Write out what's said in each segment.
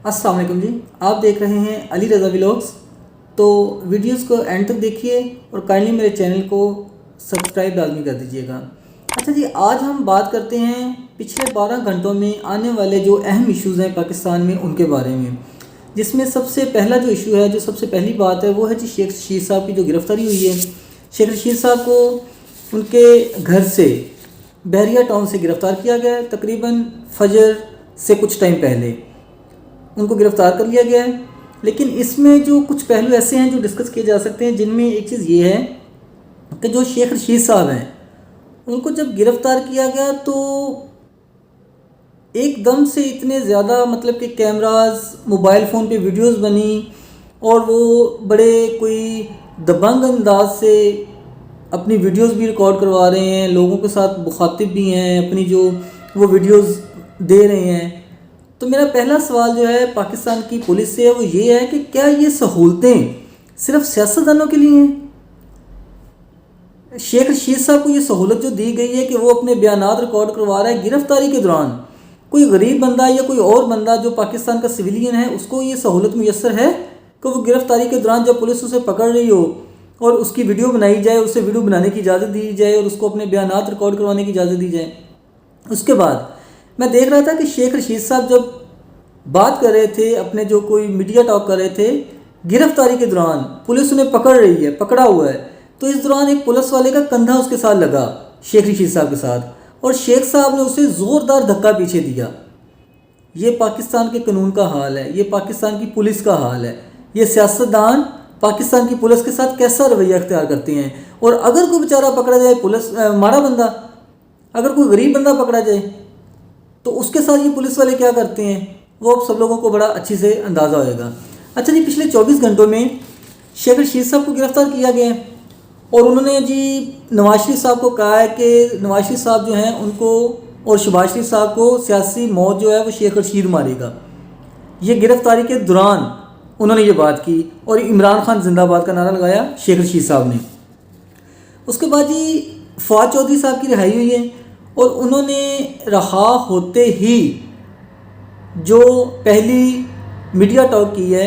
السلام علیکم جی، آپ دیکھ رہے ہیں علی رضا ولاگس۔ تو ویڈیوز کو اینڈ تک دیکھیے اور کائنڈلی میرے چینل کو سبسکرائب لازمی کر دیجیے گا۔ اچھا جی، آج ہم بات کرتے ہیں پچھلے 12 گھنٹوں میں آنے والے جو اہم ایشوز ہیں پاکستان میں ان کے بارے میں، جس میں سب سے پہلا جو ایشو ہے، جو سب سے پہلی بات ہے، وہ ہے جی شیخ رشید صاحب کی جو گرفتاری ہوئی ہے۔ شیخ رشید صاحب کو ان کے گھر سے بحریہ ٹاؤن سے گرفتار کیا گیا ہے، تقریباً فجر سے کچھ ٹائم پہلے ان کو گرفتار کر لیا گیا ہے۔ لیکن اس میں جو کچھ پہلو ایسے ہیں جو ڈسکس کیے جا سکتے ہیں، جن میں ایک چیز یہ ہے کہ جو شیخ رشید صاحب ہیں ان کو جب گرفتار کیا گیا تو ایک دم سے اتنے زیادہ کہ کیمراز، موبائل فون پہ ویڈیوز بنی اور وہ بڑے کوئی دبنگ انداز سے اپنی ویڈیوز بھی ریکارڈ کروا رہے ہیں، لوگوں کے ساتھ مخاطب بھی ہیں، اپنی جو وہ ویڈیوز دے رہے ہیں۔ تو میرا پہلا سوال جو ہے پاکستان کی پولیس سے ہے، وہ یہ ہے کہ کیا یہ سہولتیں صرف سیاستدانوں کے لیے ہیں؟ شیخ رشید صاحب کو یہ سہولت جو دی گئی ہے کہ وہ اپنے بیانات ریکارڈ کروا رہا ہے گرفتاری کے دوران، کوئی غریب بندہ یا کوئی اور بندہ جو پاکستان کا سویلین ہے اس کو یہ سہولت میسر ہے کہ وہ گرفتاری کے دوران جب پولیس اسے پکڑ رہی ہو اور اس کی ویڈیو بنائی جائے، اسے ویڈیو بنانے کی اجازت دی جائے اور اس کو اپنے بیانات ریکارڈ کروانے کی اجازت دی جائے؟ اس کے بعد میں دیکھ رہا تھا کہ شیخ رشید صاحب جب بات کر رہے تھے، اپنے جو کوئی میڈیا ٹاک کر رہے تھے، گرفتاری کے دوران پولیس انہیں پکڑ رہی ہے، پکڑا ہوا ہے، تو اس دوران ایک پولیس والے کا کندھا اس کے ساتھ لگا شیخ رشید صاحب کے ساتھ، اور شیخ صاحب نے اسے زوردار دھکا پیچھے دیا۔ یہ پاکستان کے قانون کا حال ہے، یہ پاکستان کی پولیس کا حال ہے، یہ سیاستدان پاکستان کی پولیس کے ساتھ کیسا رویہ اختیار کرتے ہیں۔ اور اگر کوئی بیچارہ پکڑا جائے، پولیس مارا بندہ، اگر کوئی غریب بندہ پکڑا جائے تو اس کے ساتھ یہ پولیس والے کیا کرتے ہیں، وہ اب سب لوگوں کو بڑا اچھی سے اندازہ ہوئے گا۔ اچھا جی، پچھلے 24 گھنٹوں میں شیخ رشید صاحب کو گرفتار کیا گیا ہے اور انہوں نے جی نواز شریف صاحب کو کہا ہے کہ نواز شریف صاحب جو ہیں ان کو اور شہباز شریف صاحب کو سیاسی موت جو ہے وہ شیخ رشید مارے گا۔ یہ گرفتاری کے دوران انہوں نے یہ بات کی اور عمران خان زندہ باد کا نعرہ لگایا شیخ رشید صاحب نے۔ اس کے بعد جی فواد چودھری صاحب کی رہائی ہوئی ہے اور انہوں نے رہا ہوتے ہی جو پہلی میڈیا ٹاک کی ہے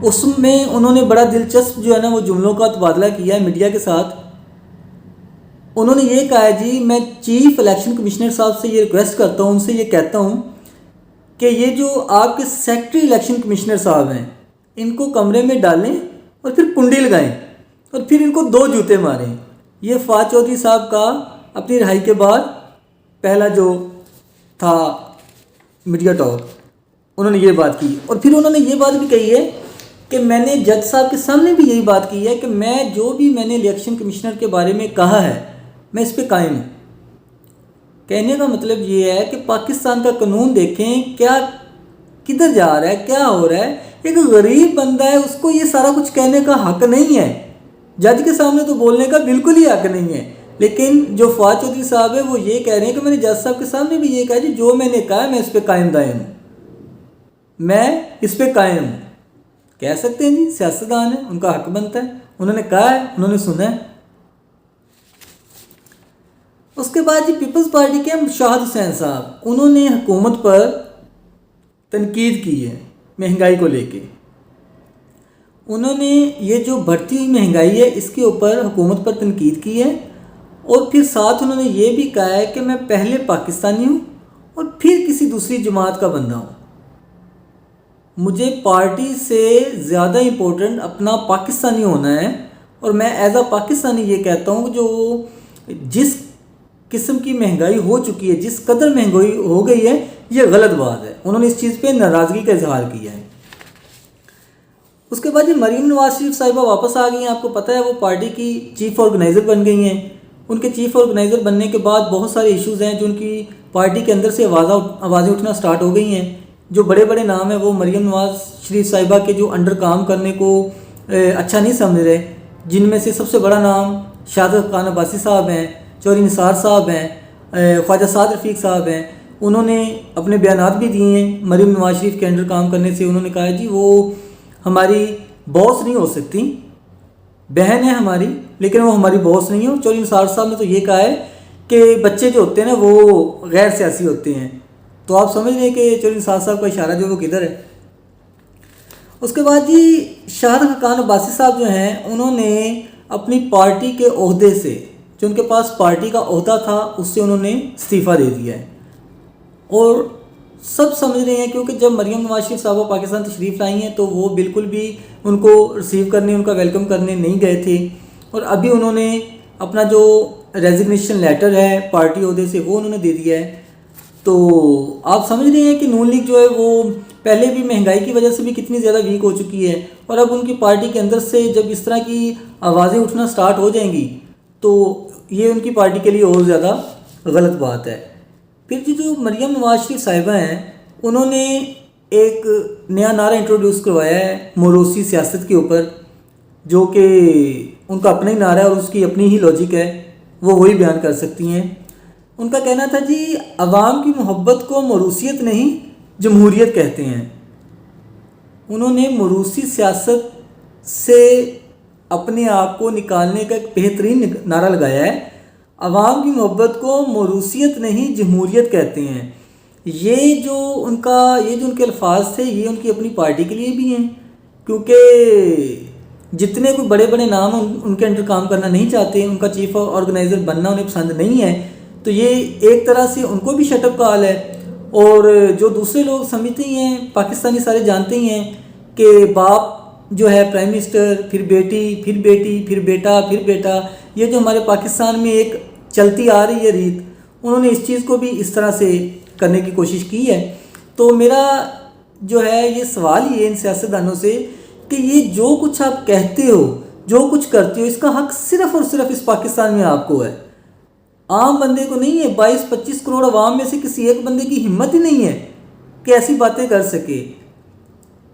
اس میں انہوں نے بڑا دلچسپ جو ہے نا وہ جملوں کا تبادلہ کیا ہے میڈیا کے ساتھ۔ انہوں نے یہ کہا ہے جی، میں چیف الیکشن کمشنر صاحب سے یہ ریکویسٹ کرتا ہوں، ان سے یہ کہتا ہوں کہ یہ جو آپ کے سیکٹری الیکشن کمشنر صاحب ہیں ان کو کمرے میں ڈالیں اور پھر کنڈی لگائیں اور پھر ان کو 2 جوتے ماریں۔ یہ فواد چودھری صاحب کا اپنی رہائی کے بعد پہلا جو تھا میڈیا ٹاک، انہوں نے یہ بات کی۔ اور پھر انہوں نے یہ بات بھی کہی ہے کہ میں نے جج صاحب کے سامنے بھی یہی بات کی ہے کہ میں نے الیکشن کمشنر کے بارے میں کہا ہے میں اس پہ قائم ہوں۔ کہنے کا مطلب یہ ہے کہ پاکستان کا قانون دیکھیں کیا کدھر جا رہا ہے، کیا ہو رہا ہے۔ ایک غریب بندہ ہے، اس کو یہ سارا کچھ کہنے کا حق نہیں ہے، جج کے سامنے تو بولنے کا بالکل ہی حق نہیں ہے۔ لیکن جو فواد چودھری صاحب ہے وہ یہ کہہ رہے ہیں کہ میں نے جج صاحب کے سامنے بھی یہ کہا جی، جو میں نے کہا ہے میں اس پہ قائم دائم ہوں، میں اس پہ قائم ہوں۔ کہہ سکتے ہیں جی، سیاستدان ہیں، ان کا حق بنتا ہے، انہوں نے کہا ہے، انہوں نے سنا ہے۔ اس کے بعد جی پیپلز پارٹی کے شاہد حسین صاحب، انہوں نے حکومت پر تنقید کی ہے مہنگائی کو لے کے۔ انہوں نے یہ جو بڑھتی ہوئی مہنگائی ہے اس کے اوپر حکومت پر تنقید کی ہے، اور پھر ساتھ انہوں نے یہ بھی کہا ہے کہ میں پہلے پاکستانی ہوں اور پھر کسی دوسری جماعت کا بندہ ہوں، مجھے پارٹی سے زیادہ امپورٹنٹ اپنا پاکستانی ہونا ہے، اور میں ایز اے پاکستانی یہ کہتا ہوں کہ جو جس قسم کی مہنگائی ہو چکی ہے، جس قدر مہنگائی ہو گئی ہے، یہ غلط بات ہے۔ انہوں نے اس چیز پہ ناراضگی کا اظہار کیا ہے۔ اس کے بعد جی مریم نواز شریف صاحبہ واپس آ گئی ہیں، آپ کو پتہ ہے وہ پارٹی کی چیف آرگنائزر بن گئی ہیں۔ ان کے چیف آرگنائزر بننے کے بعد بہت سارے ایشوز ہیں جو ان کی پارٹی کے اندر سے آوازیں اٹھنا سٹارٹ ہو گئی ہیں۔ جو بڑے بڑے نام ہیں وہ مریم نواز شریف صاحبہ کے جو انڈر کام کرنے کو اچھا نہیں سمجھ رہے، جن میں سے سب سے بڑا نام شہادت خان عباسی صاحب ہیں، چوہری نثار صاحب ہیں، خواجہ سعد رفیق صاحب ہیں۔ انہوں نے اپنے بیانات بھی دیے ہیں مریم نواز شریف کے انڈر کام کرنے سے۔ انہوں نے کہا ہے جی وہ ہماری باس نہیں ہو سکتی، بہن ہے ہماری لیکن وہ ہماری باس نہیں ہے۔ چوہری نثار صاحب نے تو یہ کہا ہے کہ بچے جو ہوتے ہیں نا وہ غیر سیاسی ہوتے ہیں، تو آپ سمجھ رہے ہیں کہ چوہری نثار صاحب کا اشارہ جو وہ کدھر ہے۔ اس کے بعد جی شاہد خاقان عباسی صاحب جو ہیں انہوں نے اپنی پارٹی کے عہدے سے، جو ان کے پاس پارٹی کا عہدہ تھا اس سے انہوں نے استعفیٰ دے دیا ہے. اور سب سمجھ رہے ہیں کیونکہ جب مریم نواز شریف صاحبہ پاکستان تشریف لائی ہیں تو وہ بالکل بھی ان کو ریسیو کرنے، ان کا ویلکم کرنے نہیں گئے تھے. اور ابھی انہوں نے اپنا جو ریزگنیشن لیٹر ہے پارٹی عہدے سے وہ انہوں نے دے دیا ہے. تو آپ سمجھ رہے ہیں کہ نون لیگ جو ہے وہ پہلے بھی مہنگائی کی وجہ سے بھی کتنی زیادہ ویک ہو چکی ہے، اور اب ان کی پارٹی کے اندر سے جب اس طرح کی آوازیں اٹھنا سٹارٹ ہو جائیں گی تو یہ ان کی پارٹی کے لیے اور زیادہ غلط بات ہے. پھر جو مریم نواز شریف صاحبہ ہیں انہوں نے ایک نیا نعرہ انٹروڈیوس کروایا ہے موروثی سیاست کے اوپر، جو کہ ان کا اپنا ہی نعرہ ہے اور اس کی اپنی ہی لاجک ہے، وہ وہی بیان کر سکتی ہیں. ان کا کہنا تھا جی عوام کی محبت کو موروثیت نہیں جمہوریت کہتے ہیں. انہوں نے موروثی سیاست سے اپنے آپ کو نکالنے کا ایک بہترین نعرہ لگایا ہے، عوام کی محبت کو موروثیت نہیں جمہوریت کہتے ہیں. یہ جو ان کے الفاظ تھے یہ ان کی اپنی پارٹی کے لیے بھی ہیں، کیونکہ جتنے کوئی بڑے بڑے نام ان کے انڈر کام کرنا نہیں چاہتے، ان کا چیف آرگنائزر بننا انہیں پسند نہیں ہے، تو یہ ایک طرح سے ان کو بھی شٹ اپ کا حال ہے. اور جو دوسرے لوگ سمجھتے ہی ہیں، پاکستانی سارے جانتے ہی ہیں کہ باپ جو ہے پرائم منسٹر، پھر بیٹی، پھر بیٹی، پھر بیٹا، پھر بیٹا، یہ جو ہمارے پاکستان میں ایک چلتی آ رہی ہے ریت، انہوں نے اس چیز کو بھی اس طرح سے کرنے کی کوشش کی ہے. تو میرا جو ہے یہ سوال یہ ان سیاستدانوں سے کہ یہ جو کچھ آپ کہتے ہو، جو کچھ کرتے ہو، اس کا حق صرف اور صرف اس پاکستان میں آپ کو ہے، عام بندے کو نہیں ہے. 22-25 کروڑ عوام میں سے کسی ایک بندے کی ہمت ہی نہیں ہے کہ ایسی باتیں کر سکے.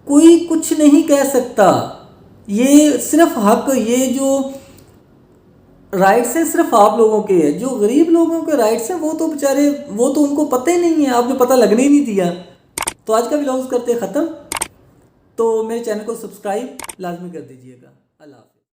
کوئی کچھ نہیں کہہ سکتا. یہ صرف حق، یہ جو رائٹس ہیں صرف آپ لوگوں کے ہیں. جو غریب لوگوں کے رائٹس ہیں وہ تو بیچارے، وہ تو ان کو پتہ ہی نہیں ہے، آپ نے پتہ لگنے ہی نہیں دیا. تو آج کا ولاگ کرتے ختم. تو میرے چینل کو سبسکرائب لازمی کر دیجیے گا. اللہ حافظ.